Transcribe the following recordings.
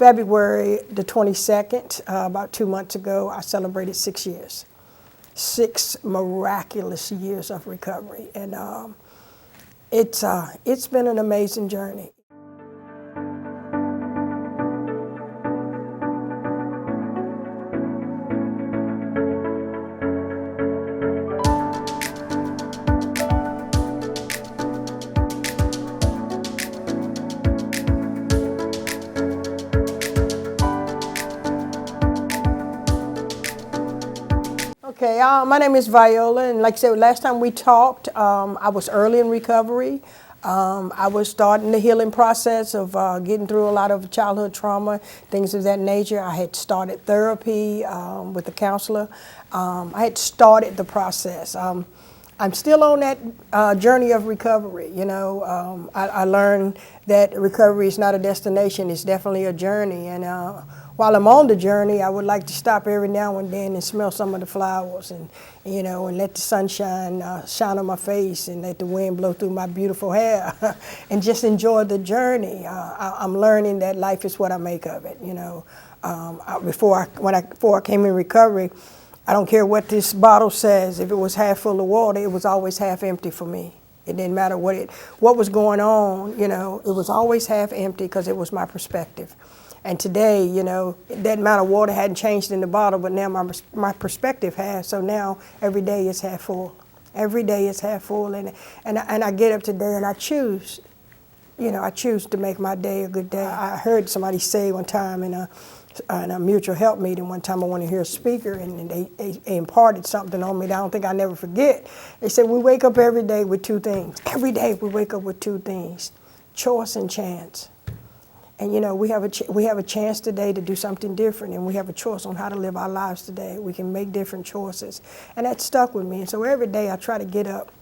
February the 22nd, about 2 months ago, I celebrated 6 years. 6 miraculous years of recovery. And it's been an amazing journey. Okay, my name is Viola, and like I said, last time we talked, I was early in recovery. I was starting the healing process of getting through a lot of childhood trauma, things of that nature. I had started therapy with a counselor. I had started the process. I'm still on that journey of recovery. You know, I learned that recovery is not a destination; it's definitely a journey. And while I'm on the journey, I would like to stop every now and then and smell some of the flowers, and you know, and let the sunshine shine on my face, and let the wind blow through my beautiful hair, and just enjoy the journey. I'm learning that life is what I make of it. You know, before I came in recovery, I don't care what this bottle says. If it was half full of water, it was always half empty for me. It didn't matter what was going on. You know, it was always half empty because it was my perspective. And today, you know, that amount of water hadn't changed in the bottle, but now my perspective has. So now every day is half full. Every day is half full, and I get up today and I choose. You know, I choose to make my day a good day. I heard somebody say one time in a mutual help meeting one time, I want to hear a speaker, and they imparted something on me that I don't think I never forget. They said, we wake up every day with 2 things. Every day we wake up with 2 things, choice and chance. And you know, we have a chance today to do something different, and we have a choice on how to live our lives today. We can make different choices, and that stuck with me. And so every day I try to get up.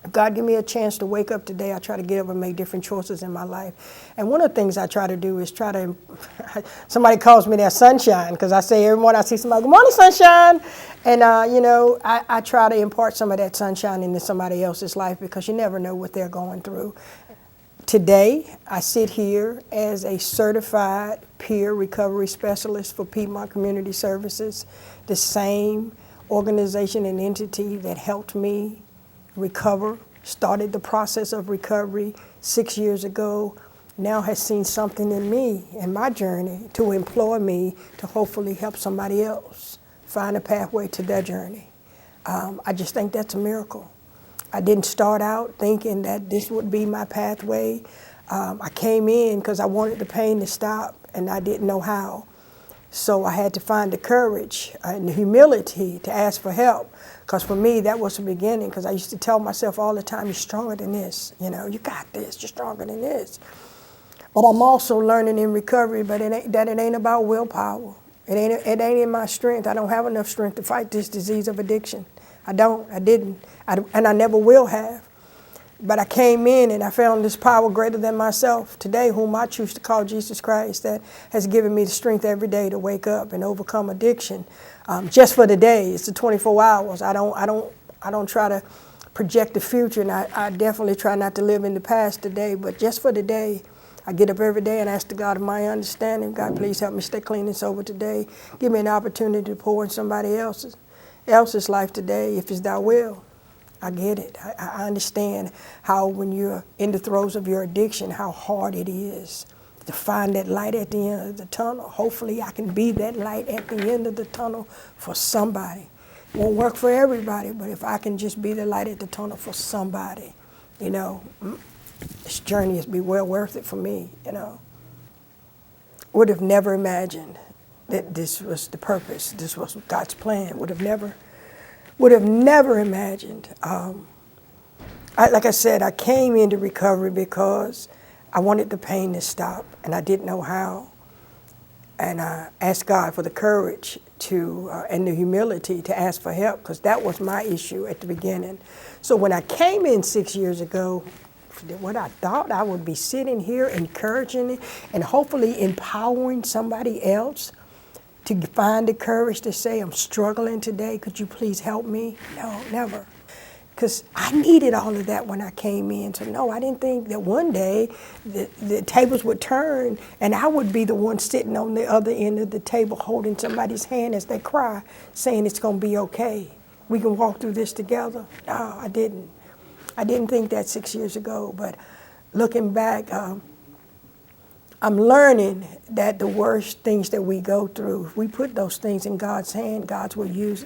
If God give me a chance to wake up today, I try to get up and make different choices in my life. And one of the things I try to do is somebody calls me their sunshine, because I say every morning I see somebody, good morning, sunshine. And you know, I try to impart some of that sunshine into somebody else's life, because you never know what they're going through. Today, I sit here as a certified peer recovery specialist for Piedmont Community Services, the same organization and entity that helped me recover, started the process of recovery 6 years ago, now has seen something in me and my journey to employ me to hopefully help somebody else find a pathway to their journey. I just think that's a miracle. I didn't start out thinking that this would be my pathway. I came in because I wanted the pain to stop, and I didn't know how. So I had to find the courage and the humility to ask for help, because for me, that was the beginning, because I used to tell myself all the time, you're stronger than this. You know, you got this, you're stronger than this. But I'm also learning in recovery that it ain't about willpower. It ain't in my strength. I don't have enough strength to fight this disease of addiction. I didn't, and I never will have. But I came in and I found this power greater than myself today, whom I choose to call Jesus Christ, that has given me the strength every day to wake up and overcome addiction. Just for the day, it's the 24 hours. I don't try to project the future, and I definitely try not to live in the past today, but just for the day. I get up every day and ask the God of my understanding, God, please help me stay clean and sober today. Give me an opportunity to pour in somebody else's life today, if it's thy will. I get it. I understand how when you're in the throes of your addiction, how hard it is to find that light at the end of the tunnel. Hopefully I can be that light at the end of the tunnel for somebody. It won't work for everybody, but if I can just be the light at the tunnel for somebody, you know, this journey has been well worth it for me, you know. Would have never imagined that this was the purpose, this was God's plan. Would have never imagined. Like I said, I came into recovery because I wanted the pain to stop, and I didn't know how. And I asked God for the courage and the humility to ask for help, because that was my issue at the beginning. So when I came in 6 years ago, what I thought I would be sitting here encouraging and hopefully empowering somebody else to find the courage to say, I'm struggling today, could you please help me? No, never. because I needed all of that when I came in. So no, I didn't think that one day the tables would turn and I would be the one sitting on the other end of the table holding somebody's hand as they cry, saying it's going to be okay. We can walk through this together. No, I didn't. I didn't think that 6 years ago, but looking back, I'm learning that the worst things that we go through, if we put those things in God's hand, God will use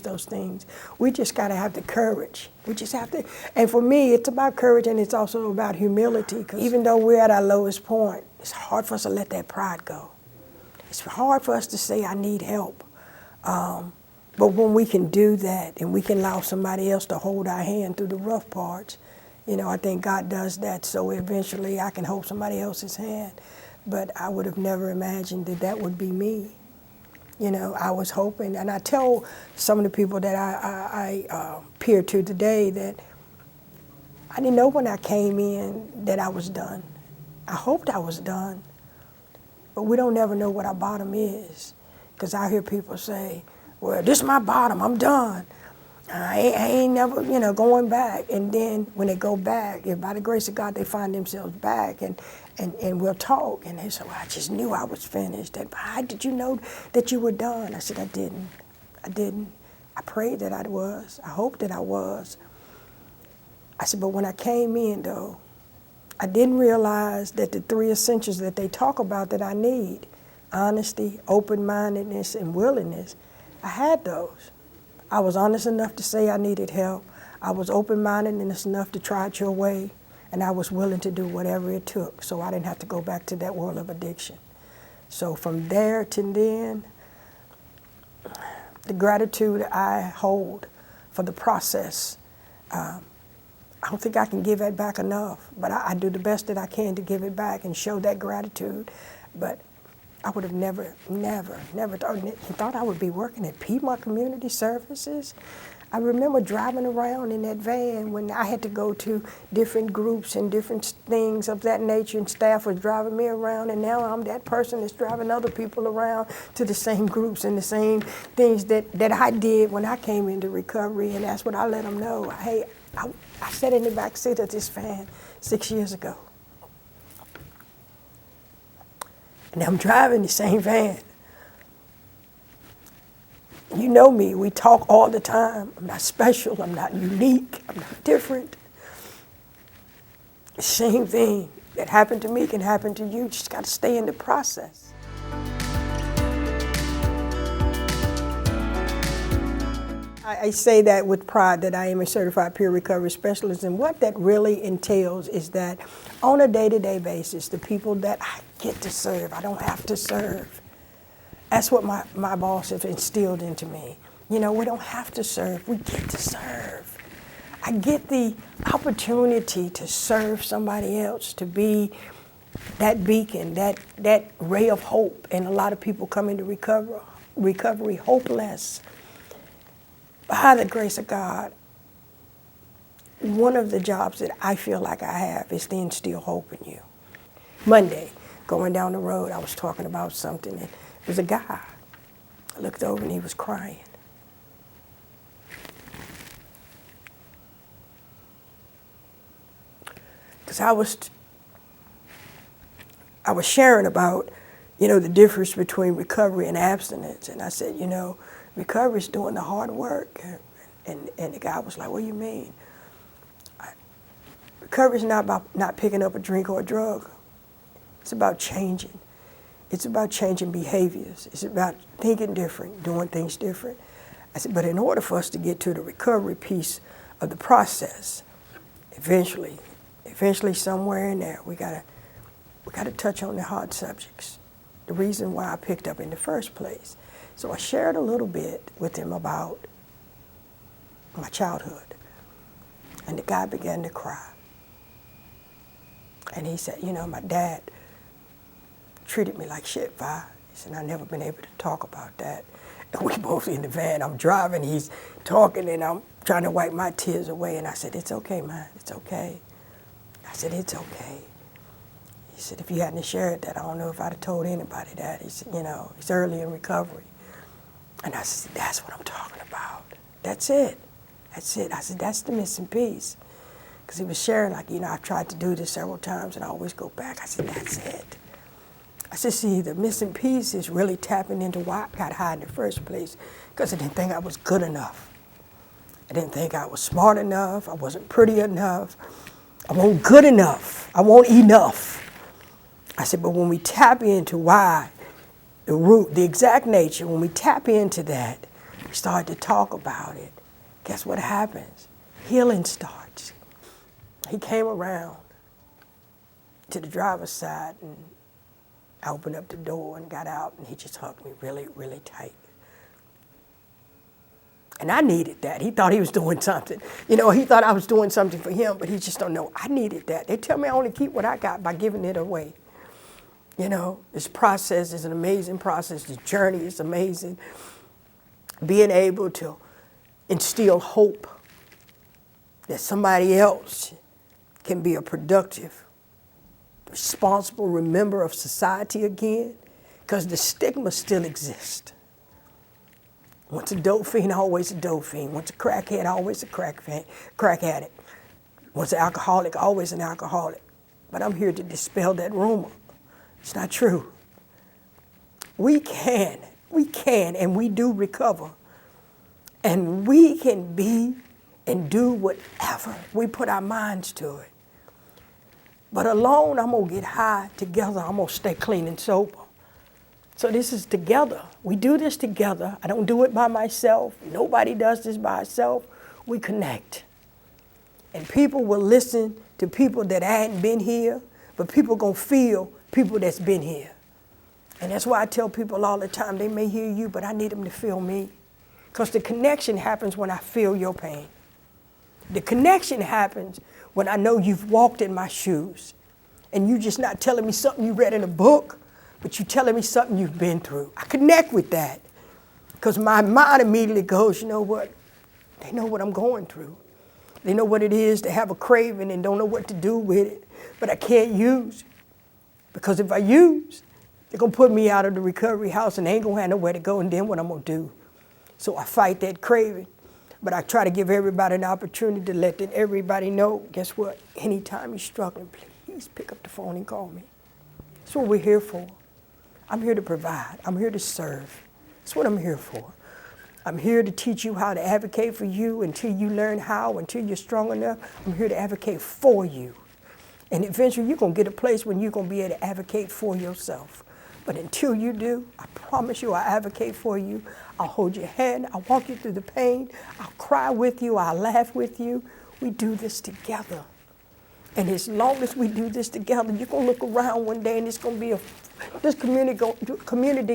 those things. We just got to have the courage. We just have to, and for me, it's about courage and it's also about humility, because even though we're at our lowest point, it's hard for us to let that pride go. It's hard for us to say, I need help. But when we can do that and we can allow somebody else to hold our hand through the rough parts, you know, I think God does that so eventually I can hold somebody else's hand. But I would have never imagined that that would be me. You know, I was hoping, and I tell some of the people that I peer to today that I didn't know when I came in that I was done. I hoped I was done, but we don't ever know what our bottom is. Because I hear people say, well, this is my bottom, I'm done. I ain't never, you know, going back. And then when they go back, if by the grace of God they find themselves back and we'll talk. And they say, well, I just knew I was finished. And how did you know that you were done? I said, I didn't. I prayed that I was. I hoped that I was. I said, but when I came in, though, I didn't realize that the 3 essentials that they talk about that I need, honesty, open-mindedness, and willingness, I had those. I was honest enough to say I needed help. I was open-minded enough to try it your way, and I was willing to do whatever it took so I didn't have to go back to that world of addiction. So from there to then, the gratitude I hold for the process, I don't think I can give that back enough, but I do the best that I can to give it back and show that gratitude. But I would have never thought I would be working at Piedmont Community Services. I remember driving around in that van when I had to go to different groups and different things of that nature, and staff was driving me around, and now I'm that person that's driving other people around to the same groups and the same things that I did when I came into recovery, and that's what I let them know. Hey, I sat in the back seat of this van 6 years ago. And I'm driving the same van. You know me, we talk all the time. I'm not special, I'm not unique, I'm not different. The same thing that happened to me can happen to you, just gotta stay in the process. I say that with pride that I am a certified peer recovery specialist, and what that really entails is that on a day-to-day basis, the people that I get to serve, I don't have to serve. That's what my boss has instilled into me. You know, we don't have to serve, we get to serve. I get the opportunity to serve somebody else, to be that beacon, that ray of hope, and a lot of people come into recovery hopeless. By the grace of God, one of the jobs that I feel like I have is to instill hope in you. Monday, going down the road, I was talking about something, and it was a guy. I looked over and he was crying. Because I was sharing about, you know, the difference between recovery and abstinence, and I said, you know, recovery is doing the hard work. And the guy was like, what do you mean? Recovery is not about not picking up a drink or a drug. It's about changing. It's about changing behaviors. It's about thinking different, doing things different. I said, but in order for us to get to the recovery piece of the process, eventually somewhere in there, we gotta touch on the hard subjects, the reason why I picked up in the first place. So I shared a little bit with him about my childhood. And the guy began to cry. And he said, you know, my dad treated me like shit, Vi. He said, I've never been able to talk about that. And we both in the van, I'm driving, he's talking, and I'm trying to wipe my tears away. And I said, it's okay, man, it's okay. I said, it's okay. He said, if you hadn't shared that, I don't know if I'd have told anybody that. He said, you know, he's early in recovery. And I said, that's what I'm talking about. That's it. That's it. I said, that's the missing piece. Because he was sharing, like, I've tried to do this several times and I always go back. I said, that's it. I said, see, the missing piece is really tapping into why I got high in the first place, because I didn't think I was good enough. I didn't think I was smart enough. I wasn't pretty enough. I wasn't good enough. I wasn't enough. I said, but when we tap into why, the root, the exact nature, when we tap into that, we start to talk about it, guess what happens? Healing starts. He came around to the driver's side, and I opened up the door and got out, and he just hugged me really, really tight. And I needed that. He thought he was doing something. He thought I was doing something for him, but he just don't know. I needed that. They tell me I only keep what I got by giving it away. This process is an amazing process. The journey is amazing. Being able to instill hope that somebody else can be a productive, responsible member of society again, because the stigma still exists. Once a dope fiend, always a dope fiend. Once a crackhead, always a crack addict. Once an alcoholic, always an alcoholic. But I'm here to dispel that rumor. It's not true. We can, and we do recover. And we can be and do whatever we put our minds to it. But alone, I'm going to get high. Together, I'm going to stay clean and sober. So this is together. We do this together. I don't do it by myself. Nobody does this by itself. We connect. And people will listen to people that hadn't been here, but people going to feel people that's been here. And that's why I tell people all the time, they may hear you, but I need them to feel me. Because the connection happens when I feel your pain. The connection happens when I know you've walked in my shoes. And you're just not telling me something you read in a book, but you're telling me something you've been through. I connect with that. Because my mind immediately goes, you know what? They know what I'm going through. They know what it is to have a craving and don't know what to do with it. But I can't use. Because if I use, they're going to put me out of the recovery house and they ain't going to have nowhere to go, and then what I'm going to do? So I fight that craving. But I try to give everybody an opportunity to let everybody know, guess what? Anytime you're struggling, please pick up the phone and call me. That's what we're here for. I'm here to provide. I'm here to serve. That's what I'm here for. I'm here to teach you how to advocate for you until you learn how, until you're strong enough. I'm here to advocate for you. And eventually you're going to get a place when you're going to be able to advocate for yourself. But until you do, I promise you I'll advocate for you. I'll hold your hand. I'll walk you through the pain. I'll cry with you. I'll laugh with you. We do this together. And as long as we do this together, you're going to look around one day and it's going to be this community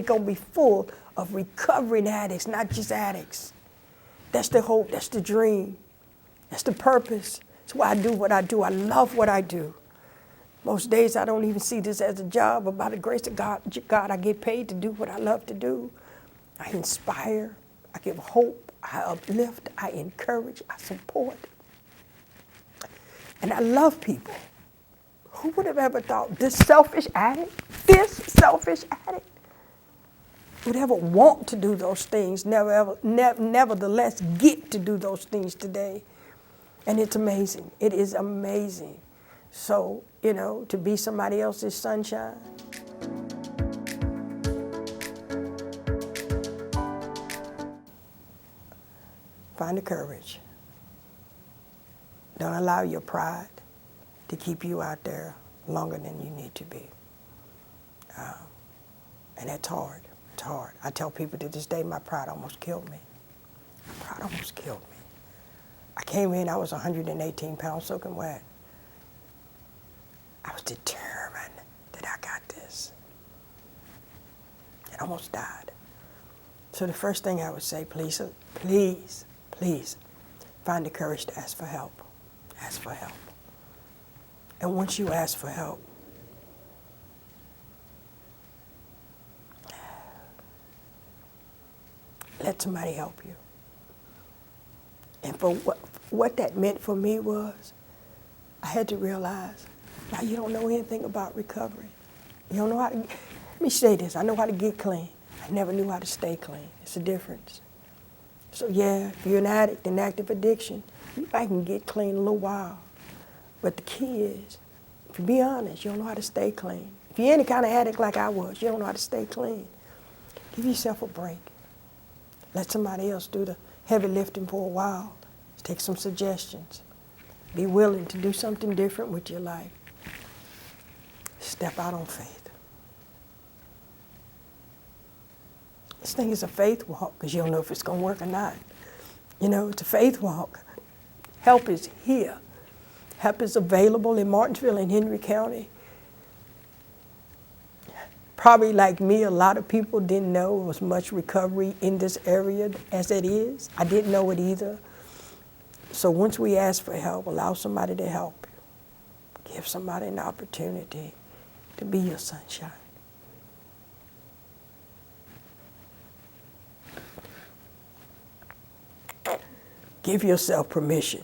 going to be full of recovering addicts, not just addicts. That's the hope. That's the dream. That's the purpose. That's why I do what I do. I love what I do. Most days I don't even see this as a job, but by the grace of God, I get paid to do what I love to do. I inspire, I give hope, I uplift, I encourage, I support. And I love people. Who would have ever thought this selfish addict would ever want to do those things, nevertheless get to do those things today. And it's amazing. It is amazing. So, to be somebody else's sunshine. Find the courage. Don't allow your pride to keep you out there longer than you need to be. And that's hard. It's hard. I tell people to this day, my pride almost killed me. My pride almost killed me. I came in, I was 118 pounds soaking wet. I was determined that I got this. And almost died. So the first thing I would say, please, find the courage to ask for help. Ask for help. And once you ask for help, let somebody help you. And for what that meant for me was, I had to realize, now you don't know anything about recovery. You don't know how to, let me say this, I know how to get clean. I never knew how to stay clean. It's a difference. So yeah, if you're an addict in active addiction, you might can get clean in a little while. But the key is, if you be honest, you don't know how to stay clean. If you're any kind of addict like I was, you don't know how to stay clean. Give yourself a break. Let somebody else do the heavy lifting for a while. Take some suggestions. Be willing to do something different with your life. Step out on faith. This thing is a faith walk because you don't know if it's going to work or not. You know, it's a faith walk. Help is here. Help is available in Martinsville and Henry County. Probably like me, a lot of people didn't know there was much recovery in this area as it is. I didn't know it either. So once we ask for help, allow somebody to help you. Give somebody an opportunity to be your sunshine. Give yourself permission.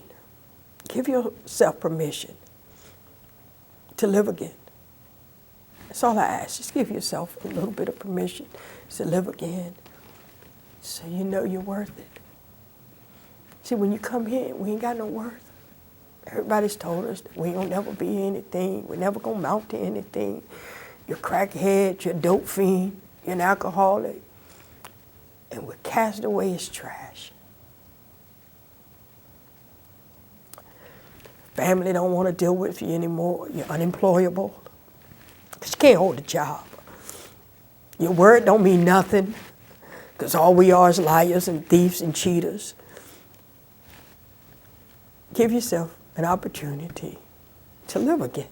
Give yourself permission to live again. That's all I ask. Just give yourself a little bit of permission to live again so you know you're worth it. See, when you come here, we ain't got no worth. Everybody's told us that we ain't gonna never be anything. We're never gonna mount to anything. You're a crackhead, you're a dope fiend, you're an alcoholic, and we're cast away as trash. Family don't want to deal with you anymore. You're unemployable. Because you can't hold a job. Your word don't mean nothing. Because all we are is liars and thieves and cheaters. Give yourself an opportunity to live again.